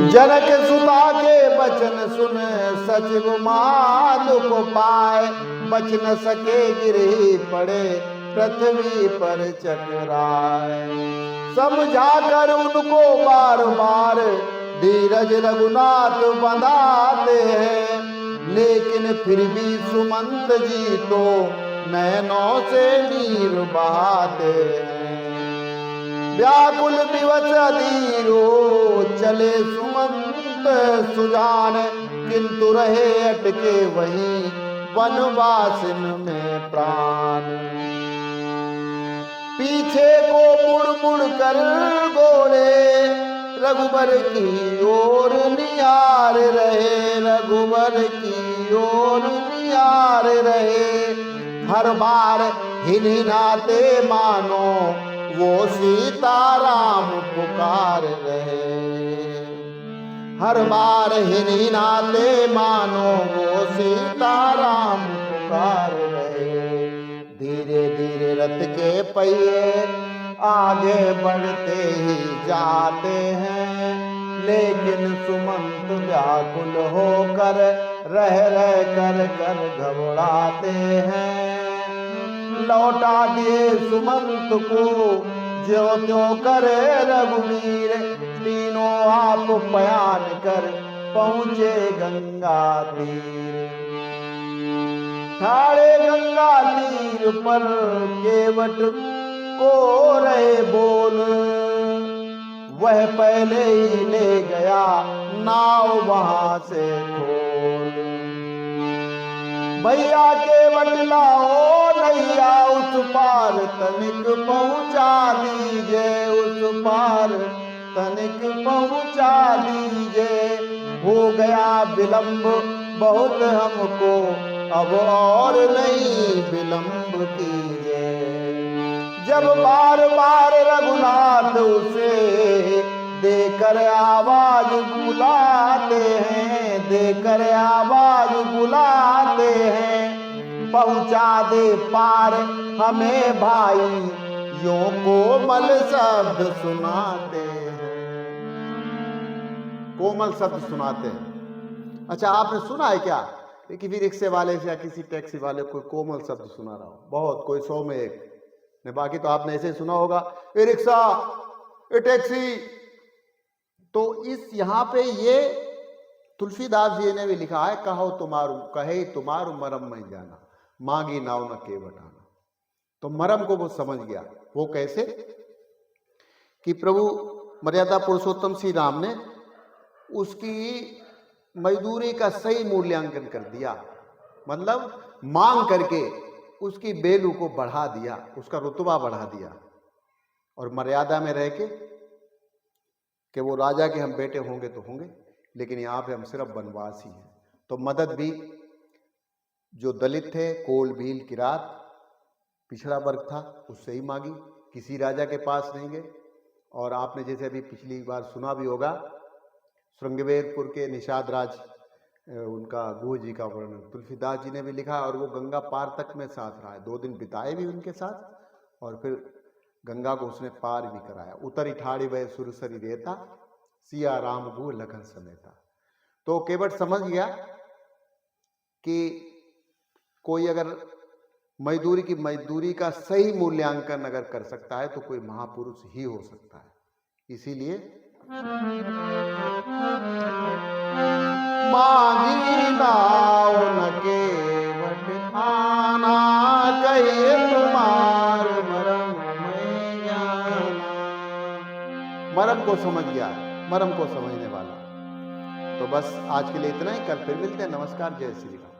जनक सुता के बचन सुन सचिव माल को पाए, बच न सके गिरे पड़े पृथ्वी पर चकराए। समझा कर उनको बार बार धीरज रघुनाथ बंधाते हैं, लेकिन फिर भी सुमंत जी तो नैनों से नीर बहाते हैं। व्याकुल विवश अधीरो चले सुमंत सुजान, किंतु रहे अटके वहीं वनवासिन में प्राण। पीछे को मुड़ मुड़ कर घोड़े रघुबर की ओर निहार रहे, रघुबर की ओर निहार रहे। हर बार हिनहिनाते मानो वो सीताराम पुकार रहे, हर बार हिनहिनाते मानो वो सीताराम पुकार रहे। धीरे धीरे रथ के पहिए आगे बढ़ते ही जाते हैं, लेकिन सुमंत व्याकुल होकर रह रह कर घबराते हैं। लौटा दिए सुमंत को ज्यों त्यों करे रघुवीर, तीनों आप पयान कर पहुंचे गंगा तीर। ठाड़े गंगा तीर पर केवट को रहे बोल, वह पहले ही ले गया नाव वहां से खोल। भैया केवट लाओ नैया उस पार तनिक पहुंचा दीजिए, उस पार तनिक पहुंचा दीजिए। हो गया विलंब बहुत हमको, अब और नहीं विलंब कीजिए। जब बार बार रघुनाथ उसे देकर आवाज बुलाते हैं, देकर आवाज बुलाते हैं। पहुंचा दे पार हमें भाई, यूं कोमल शब्द सुनाते हैं, कोमल शब्द सुनाते हैं। अच्छा, आपने सुना है क्या कि किसी रिक्शे वाले से या किसी टैक्सी वाले को कोई कोमल शब्द सुना रहा हो? बहुत, कोई 100 में 1। बाकी तो आपने ऐसे सुना होगा, ए रिक्शा, ए टैक्सी। तो इस यहाँ पे ये तुलसीदास जी ने भी लिखा है, कहो तुम्हारू कहे तुम्हारू मरम में जाना, मांगी नाव न केवट आना। तो मरम को वो समझ गया। वो कैसे कि प्रभु मर्यादा पुरुषोत्तम श्री राम ने उसकी मजदूरी का सही मूल्यांकन कर दिया, मतलब मांग करके उसकी बेलू को बढ़ा दिया, उसका रुतबा बढ़ा दिया, और मर्यादा में रह के कि वो राजा के हम बेटे होंगे तो होंगे, लेकिन यहाँ पे हम सिर्फ वनवासी हैं। तो मदद भी जो दलित थे, कोल भील किरात पिछड़ा वर्ग था, उससे ही मांगी, किसी राजा के पास नहीं गए। और आपने जैसे अभी पिछली बार सुना भी होगा, श्रृंगवेरपुर के निषाद राज उनका गुह जी का वर्णन तुलसीदास जी ने भी लिखा, और वो गंगा पार तक में साथ रहा है, 2 दिन बिताए भी उनके साथ, और फिर गंगा को उसने पार भी कराया। उतरी ठाड़ी वह सुरसरी रेता, सिया राम गुह लखन समेता। तो केवट समझ गया कि कोई अगर मजदूरी का सही मूल्यांकन अगर कर सकता है तो कोई महापुरुष ही हो सकता है। इसीलिए मांगी नाव न केवट आना, कहे तुम्हार मरम में जाना। मरम को समझ गया, मरम को समझने वाला। तो बस आज के लिए इतना ही, कल फिर मिलते हैं। नमस्कार, जय श्री राम।